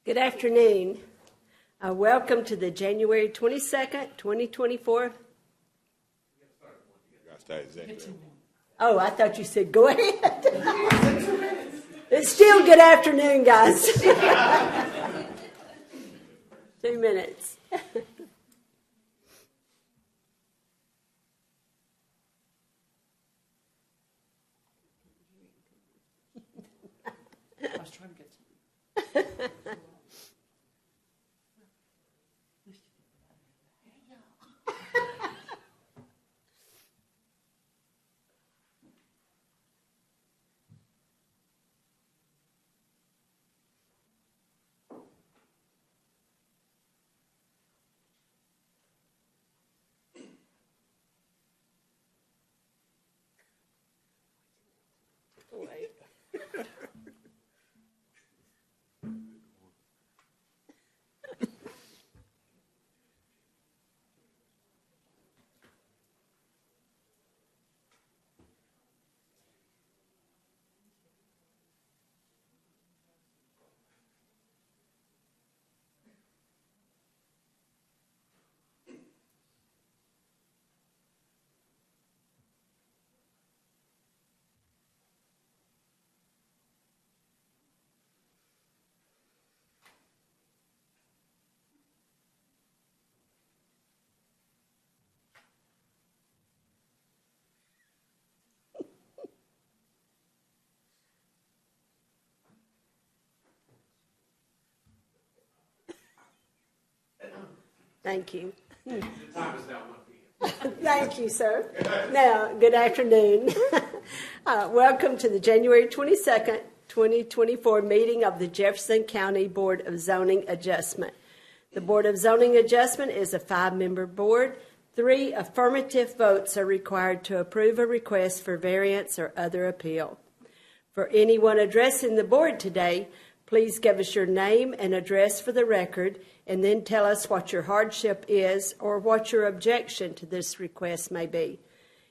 Good afternoon. Welcome to the January 22nd, 2024. Oh, I thought you said go ahead. It's still good afternoon, guys. 2 minutes. I was trying to get to Thank you. The time is now my feet. Thank you, sir. Now, good afternoon. Welcome to the January 22nd, 2024 meeting of the Jefferson County Board of Zoning Adjustment. The Board of Zoning Adjustment is a 5-member board. 3 affirmative votes are required to approve a request for variance or other appeal. For anyone addressing the board today, please give us your name and address for the record, and then tell us what your hardship is or what your objection to this request may be.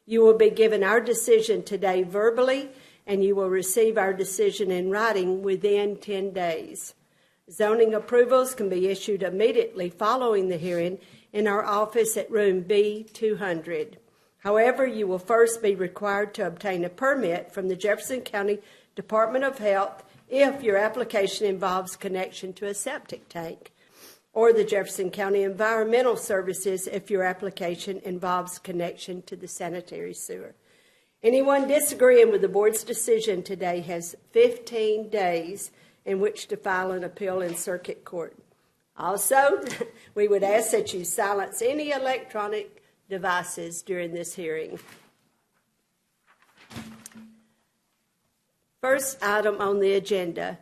You will be given our decision today verbally, and you will receive our decision in writing within 10 days. Zoning approvals can be issued immediately following the hearing in our office at room B200. However, you will first be required to obtain a permit from the Jefferson County Department of Health if your application involves connection to a septic tank, or the Jefferson County Environmental Services if your application involves connection to the sanitary sewer. Anyone disagreeing with the board's decision today has 15 days in which to file an appeal in circuit court. Also, we would ask that you silence any electronic devices during this hearing. First item on the agenda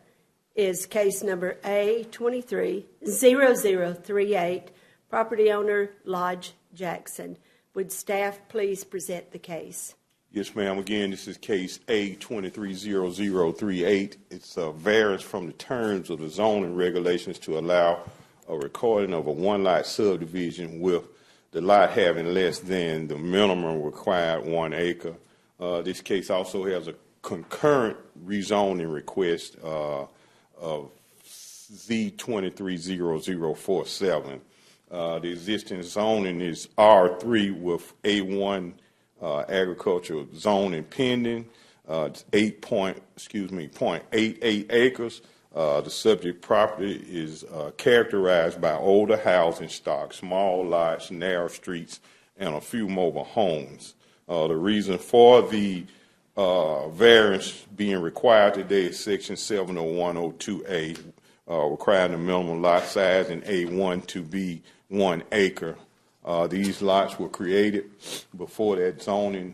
is case number A230038, property owner Lodge Jackson. Would staff please present the case? Yes, ma'am. Again, this is case A230038. It's a variance from the terms of the zoning regulations to allow a recording of a one-lot subdivision with the lot having less than the minimum required 1 acre. This case also has a concurrent rezoning request of Z230047. The existing zoning is R3 with A1 agricultural zoning pending. It's 0.88 acres. The subject property is characterized by older housing stock, small lots, narrow streets, and a few mobile homes. The reason for the variance being required today is Section 70102A, requiring the minimum lot size in A1 to be 1 acre. These lots were created before that zoning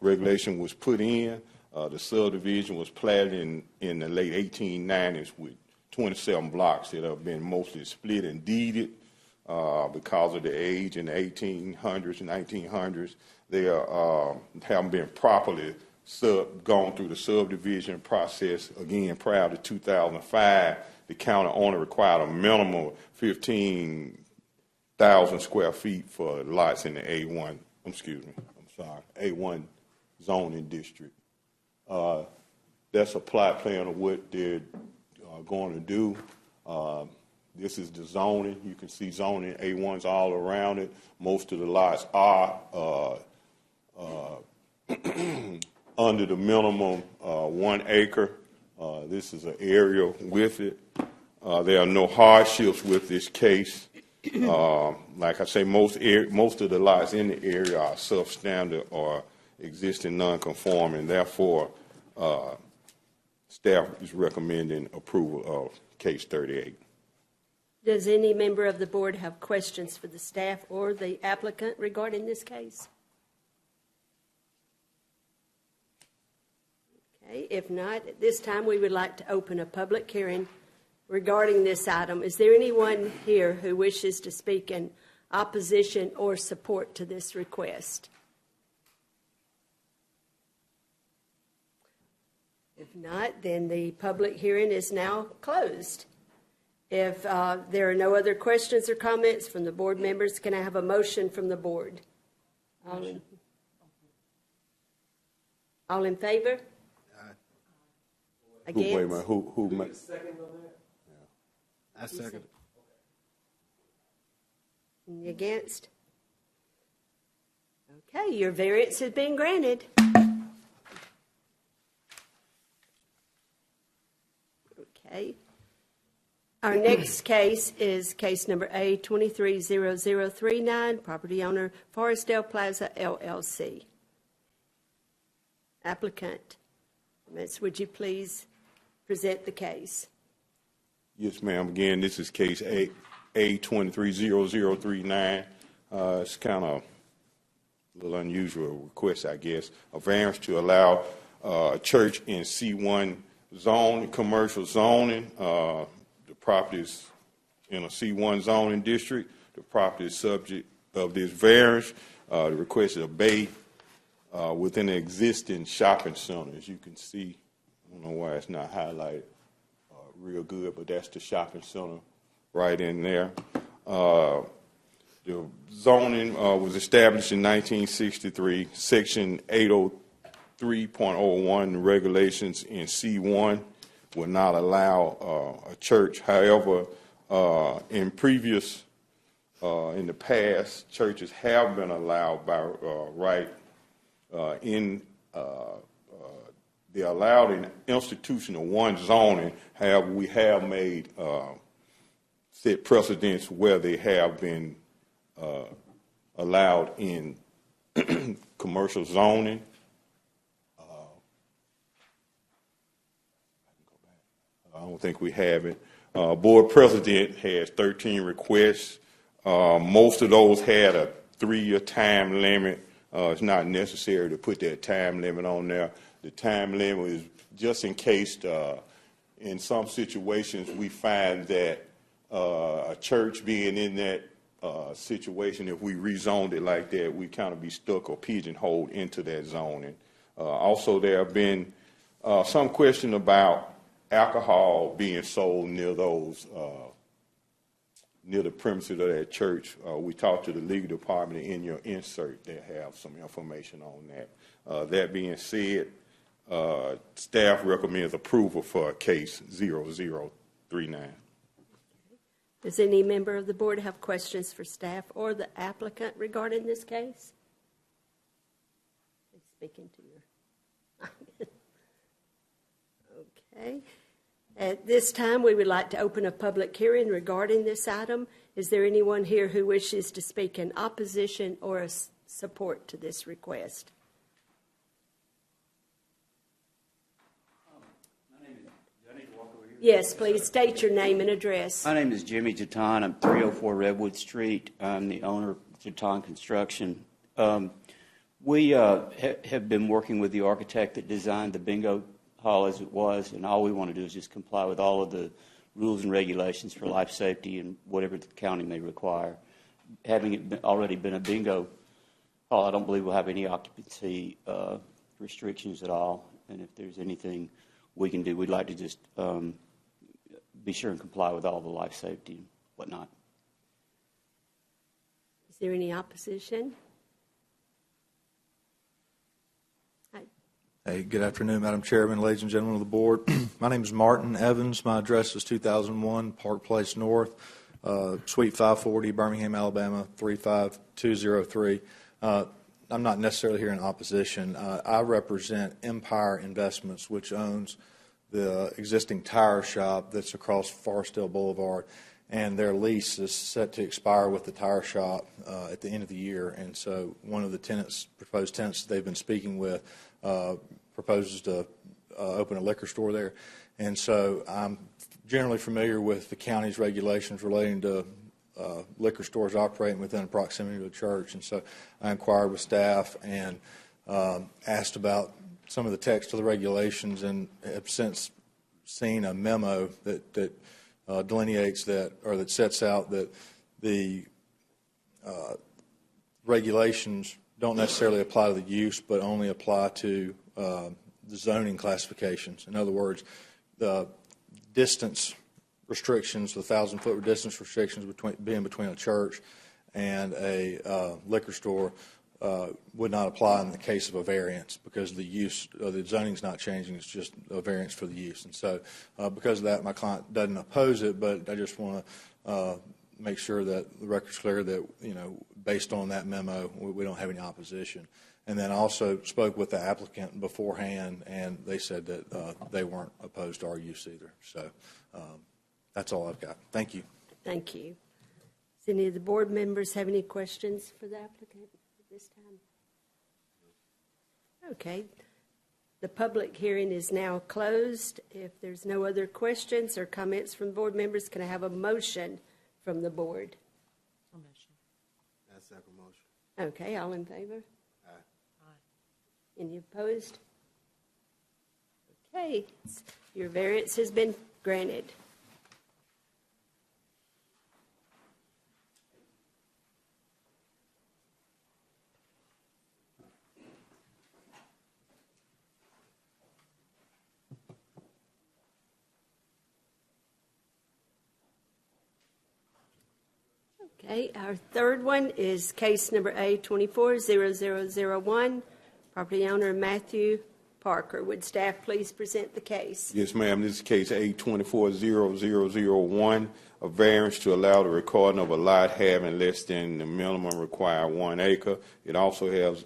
regulation was put in. The subdivision was platted in the late 1890s with 27 blocks that have been mostly split and deeded because of the age in the 1800s and 1900s. They haven't been properly gone through the subdivision process. Again, prior to 2005, the county only required a minimum of 15,000 square feet for lots in the A1 zoning district. That's a plot plan of what they're going to do. This is the zoning. You can see zoning A1s all around it. Most of the lots are under the minimum 1 acre. This is an area with it. There are no hardships with this case. Like I say, most of the lots in the area are substandard or existing non-conforming. Therefore, staff is recommending approval of case 38. Does any member of the board have questions for the staff or the applicant regarding this case? Okay, if not, at this time we would like to open a public hearing regarding this item. Is there anyone here who wishes to speak in opposition or support to this request? If not, then the public hearing is now closed. If there are no other questions or comments from the board members, can I have a motion from the board? All in favor? Against? Wait a minute, who made? Second on that? I second. Any against? Okay, your variance has been granted. Okay. Our next case is case number A230039, property owner Forestdale Plaza LLC. Applicant, Miss, would you please present the case? Yes, ma'am. Again, this is case A230039. It's kind of a little unusual request, I guess. A variance to allow a church in C1 zone, commercial zoning. The property is in a C1 zoning district. The property is subject of this variance. The request is a bay within the existing shopping center. As you can see, I don't know why it's not highlighted real good, but that's the shopping center right in there. The zoning was established in 1963. Section 803.01 regulations in C1 would not allow a church. However, in the past, churches have been allowed by right they're allowed in institutional one zoning. However, we have made set precedents where they have been allowed in commercial zoning. I don't think we have it. Board president has 13 requests. Most of those had a 3-year time limit. It's not necessary to put that time limit on there. The time limit is just in case in some situations we find that a church being in that situation, if we rezoned it like that, we kind of be stuck or pigeonholed into that zoning. Also, there have been some question about alcohol being sold near those near the premises of that church. We talked to the legal department. In your insert, they have some information on that. That being said, staff recommends approval for case 0039. Does any member of the board have questions for staff or the applicant regarding this case? Speaking to your. Okay. At this time, we would like to open a public hearing regarding this item. Is there anyone here who wishes to speak in opposition or support to this request? Yes, please state your name and address. My name is Jimmy Jaton. I'm 304 Redwood Street. I'm the owner of Jaton Construction. We have been working with the architect that designed the bingo hall as it was, and all we want to do is just comply with all of the rules and regulations for life safety and whatever the county may require. Having it already been a bingo hall, I don't believe we'll have any occupancy restrictions at all. And if there's anything we can do, we'd like to just be sure and comply with all the life safety and whatnot. Is there any opposition? Hey, good afternoon, Madam Chairman, ladies and gentlemen of the board. My name is Martin Evans. My address is 2001 Park Place North, Suite 540, Birmingham, Alabama, 35203. I'm not necessarily here in opposition. I represent Empire Investments, which owns the existing tire shop that's across Forestdale Boulevard, and their lease is set to expire with the tire shop at the end of the year. And so one of the proposed tenants that they've been speaking with proposes to open a liquor store there. And so I'm generally familiar with the county's regulations relating to liquor stores operating within proximity to a church. And so I inquired with staff and asked about some of the text of the regulations, and have since seen a memo that delineates that, or that sets out that the regulations don't necessarily apply to the use, but only apply to the zoning classifications. In other words, the distance restrictions, the 1,000-foot distance restrictions between a church and a liquor store would not apply in the case of a variance, because the use, the zoning's not changing, it's just a variance for the use. And so because of that, my client doesn't oppose it, but I just want to make sure that the record's clear that, you know, based on that memo, we don't have any opposition. And then I also spoke with the applicant beforehand, and they said that they weren't opposed to our use either. So that's all I've got. Thank you. Thank you. Does any of the board members have any questions for the applicant at this time? Okay. The public hearing is now closed. If there's no other questions or comments from board members, can I have a motion from the board? A motion. I second motion. Okay, all in favor? Aye. Any opposed? Okay, your variance has been granted. Okay, our third one is case number A240001, property owner Matthew Parker. Would staff please present the case? Yes, ma'am. This is case A240001, a variance to allow the recording of a lot having less than the minimum required 1 acre. It also has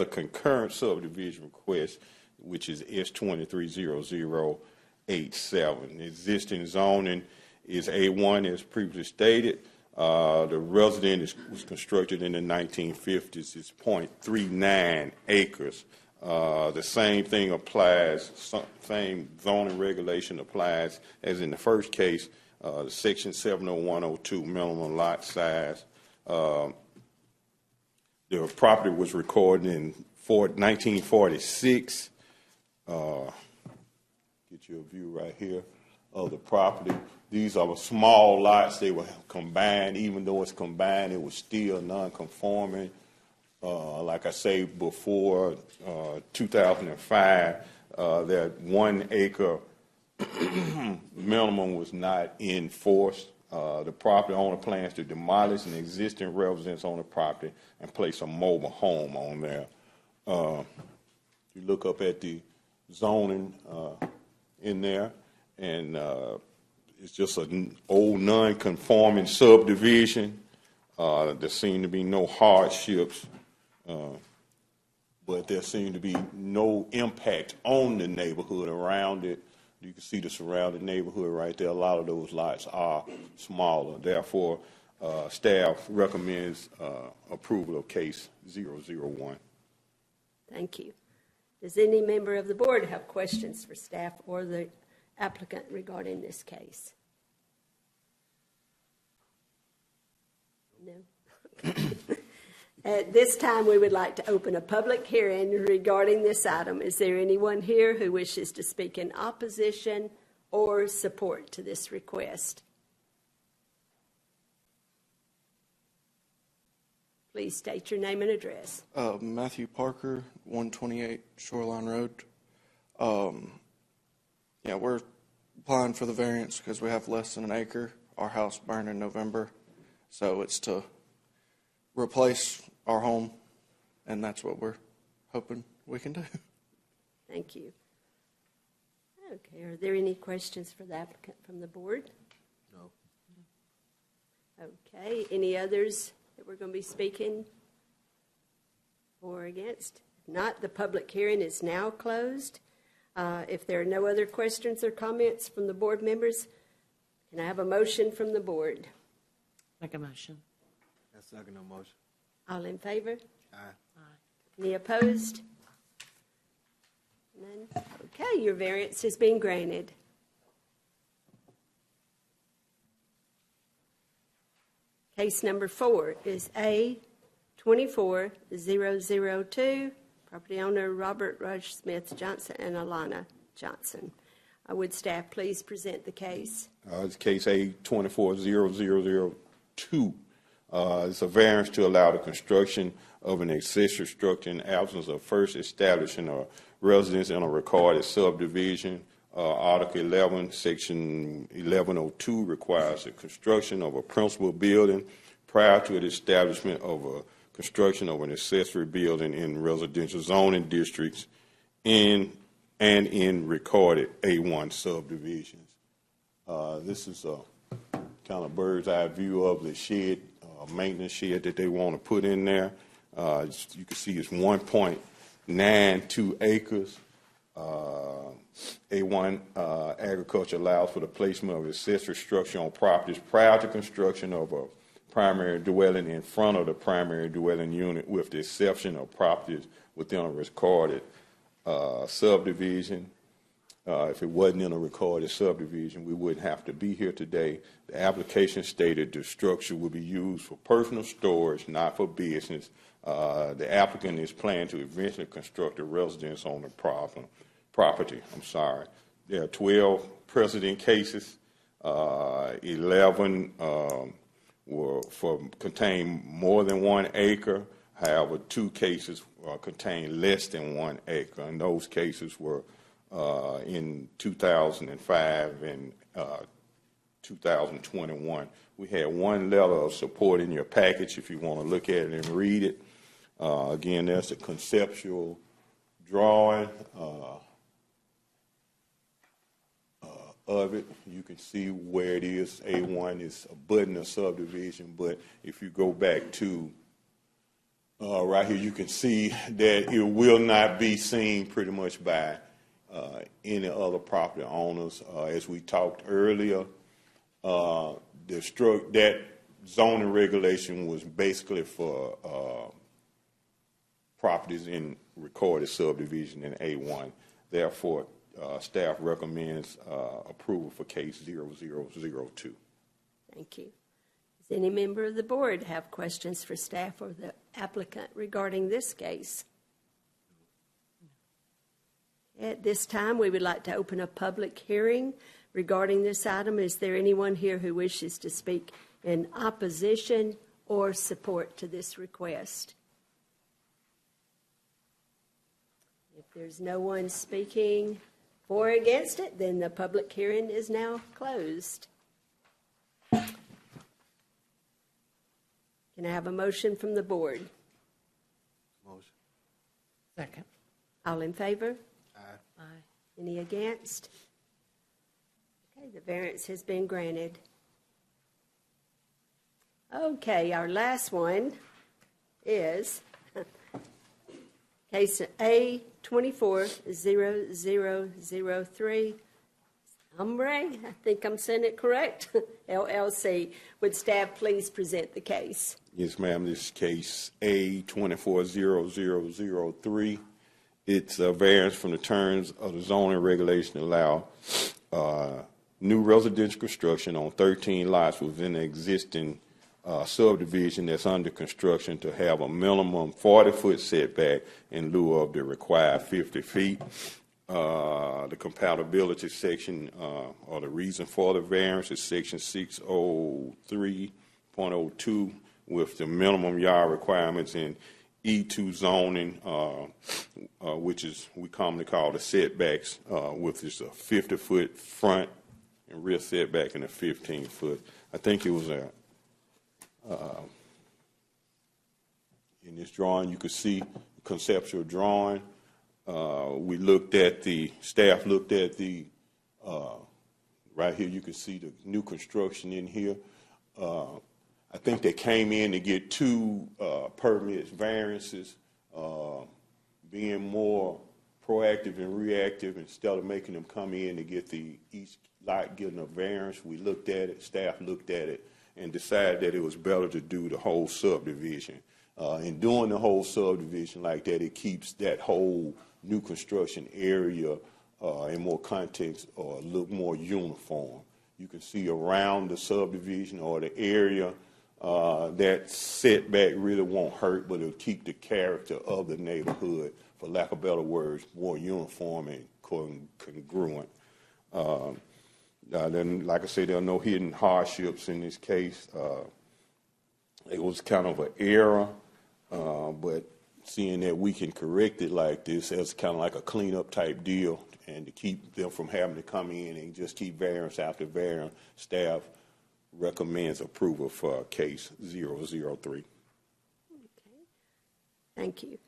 a concurrent subdivision request, which is S230087. Existing zoning is A1, as previously stated. The residence was constructed in the 1950s. It's 0.39 acres. The same thing applies, same zoning regulation applies as in the first case, the section 70102 minimum lot size. The property was recorded in 1946. Get you a view right here of the property. These are small lots. They were combined. Even though it's combined, it was still non-conforming. Like I say, before 2005, that 1 acre minimum was not enforced. The property owner plans to demolish an existing residence on the property and place a mobile home on there. You look up at the zoning in there, and it's just an old non-conforming subdivision. There seem to be no hardships, but there seem to be no impact on the neighborhood around it. You can see the surrounding neighborhood right there. A lot of those lots are smaller. Therefore, staff recommends approval of case 001. Thank you. Does any member of the board have questions for staff or the applicant regarding this case? No? At this time, we would like to open a public hearing regarding this item. Is there anyone here who wishes to speak in opposition or support to this request? Please state your name and address. Matthew Parker, 128 Shoreline Road. Yeah, we're applying for the variance because we have less than an acre. Our house burned in November, so it's to replace our home, and that's what we're hoping we can do. Thank you. Okay, are there any questions for the applicant from the board? No. Okay, any others that we're going to be speaking for or against? If not, the public hearing is now closed. If there are no other questions or comments from the board members, can I have a motion from the board? Make a motion. I second no motion. All in favor? Aye. Aye. Any opposed? None? Okay, your variance has been granted. Case number 4 is A 24002, property owner Robert Rush Smith Johnson and Alana Johnson. Would staff please present the case? It's case A 24002. It's a variance to allow the construction of an accessory structure in absence of first establishing a residence in a recorded subdivision. Article 11, Section 1102 requires the construction of a principal building prior to the establishment of a construction of an accessory building in residential zoning districts in recorded A1 subdivisions. This is a kind of bird's eye view of the shed, maintenance shed that they want to put in there. You can see it's 1.92 acres. A1 agriculture allows for the placement of accessory structure on properties prior to construction of a primary dwelling in front of the primary dwelling unit, with the exception of properties within a recorded subdivision. If it wasn't in a recorded subdivision, we wouldn't have to be here today. The application stated the structure will be used for personal storage, not for business. The applicant is planning to eventually construct a residence on the property. There are 12 precedent cases. 11 contain more than 1 acre. However, 2 cases contain less than 1 acre, and those cases were in 2005 and 2021. We had 1 letter of support in your package if you want to look at it and read it. Again, there's a conceptual drawing of it. You can see where it is. A1 is abutting a subdivision, but if you go back to right here, you can see that it will not be seen pretty much by any other property owners. As we talked earlier, that zoning regulation was basically for properties in recorded subdivision in A1. Therefore, staff recommends approval for case 0002. Thank you. Does any member of the board have questions for staff or the applicant regarding this case? At this time, we would like to open a public hearing regarding this item. Is there anyone here who wishes to speak in opposition or support to this request? If there's no one speaking for or against it, then the public hearing is now closed. Can I have a motion from the board? Motion. Second. All in favor? Aye. Aye. Any against? Okay, the variance has been granted. Okay, our last one is case A 240003. Hombre, I think I'm saying it correct, LLC. Would staff please present the case? Yes, ma'am. This is case A 240003. It's a variance from the terms of the zoning regulation to allow new residential construction on 13 lots within the existing subdivision that's under construction to have a minimum 40-foot setback in lieu of the required 50 feet. The compatibility section or the reason for the variance is section 603.02 with the minimum yard requirements in E2 zoning, which is we commonly call the setbacks, with just a 50-foot front and rear setback and a 15-foot. I think it was in this drawing you could see conceptual drawing. Staff looked at right here you can see the new construction in here. I think they came in to get 2 permits, variances, being more proactive and reactive instead of making them come in to get each lot getting a variance. We looked at it, staff looked at it, and decided that it was better to do the whole subdivision. In doing the whole subdivision like that, it keeps that whole new construction area in more context or look more uniform. You can see around the subdivision or the area that setback really won't hurt, but it'll keep the character of the neighborhood, for lack of better words, more uniform and congruent. Then, like I said, there are no hidden hardships in this case. It was kind of an error, but seeing that we can correct it like this, it's kind of like a cleanup type deal, and to keep them from having to come in and just keep variance after variance, staff recommends approval for case 003. Okay. Thank you.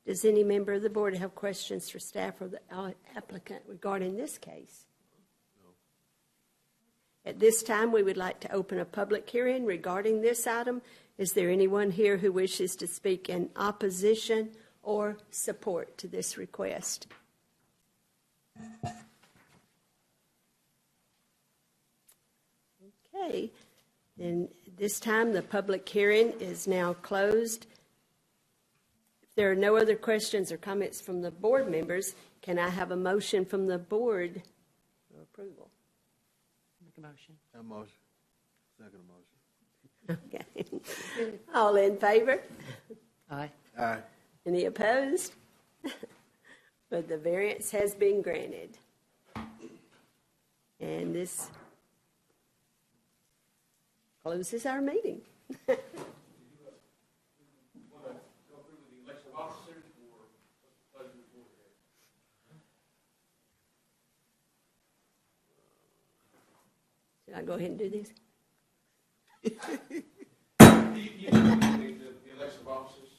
Does any member of the board have questions for staff or the applicant regarding this case? No. At this time, we would like to open a public hearing regarding this item. Is there anyone here who wishes to speak in opposition or support to this request? Okay, then this time the public hearing is now closed. If there are no other questions or comments from the board members, can I have a motion from the board for approval? Make a motion. A motion. Second motion. Okay. All in favor? Aye. Aye. Any opposed? But the variance has been granted. And this closes our meeting. Should I go ahead and do this? You need the election of officers.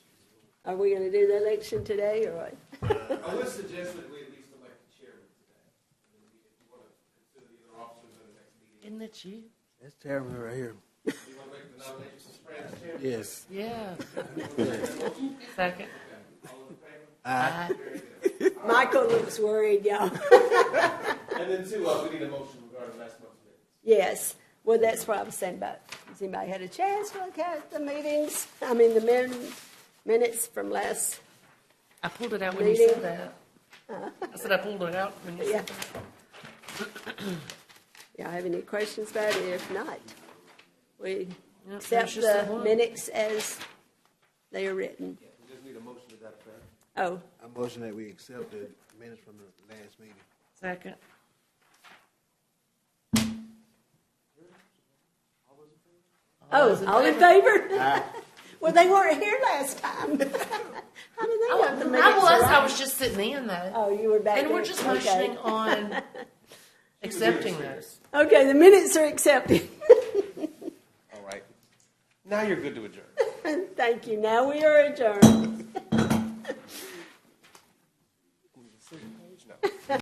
Are we going to do the election today or what? I would suggest that we at least elect the chairman today. And then if you want to consider the other officers in the next meeting. Isn't that you? That's chairman right here. You want to make the nomination for Fran as chairman? Yes. Yeah. Second. All in favor? Aye. Michael looks worried, y'all. And then two, we need a motion regarding last month's minutes. Yes. Well, that's what I was saying about. Has anybody had a chance to look at the meetings? I mean, the minutes from last. I pulled it out when you Meeting. said that. I said I pulled it out when you Yeah. said that. Y'all have any questions about it? If not, we Yep, accept there's just that the one. minutes as they are written. We just need a motion to that effect. Oh, A motion that we accept the minutes from the last meeting. Second. all in favor? Well, they weren't here last time. How did they know the minutes? I was. are I right? was just sitting in though. Oh, you were back And there. we're just Okay. motioning on accepting those. Okay, the minutes are accepted. All right. Now you're good to adjourn. Thank you. Now we are adjourned.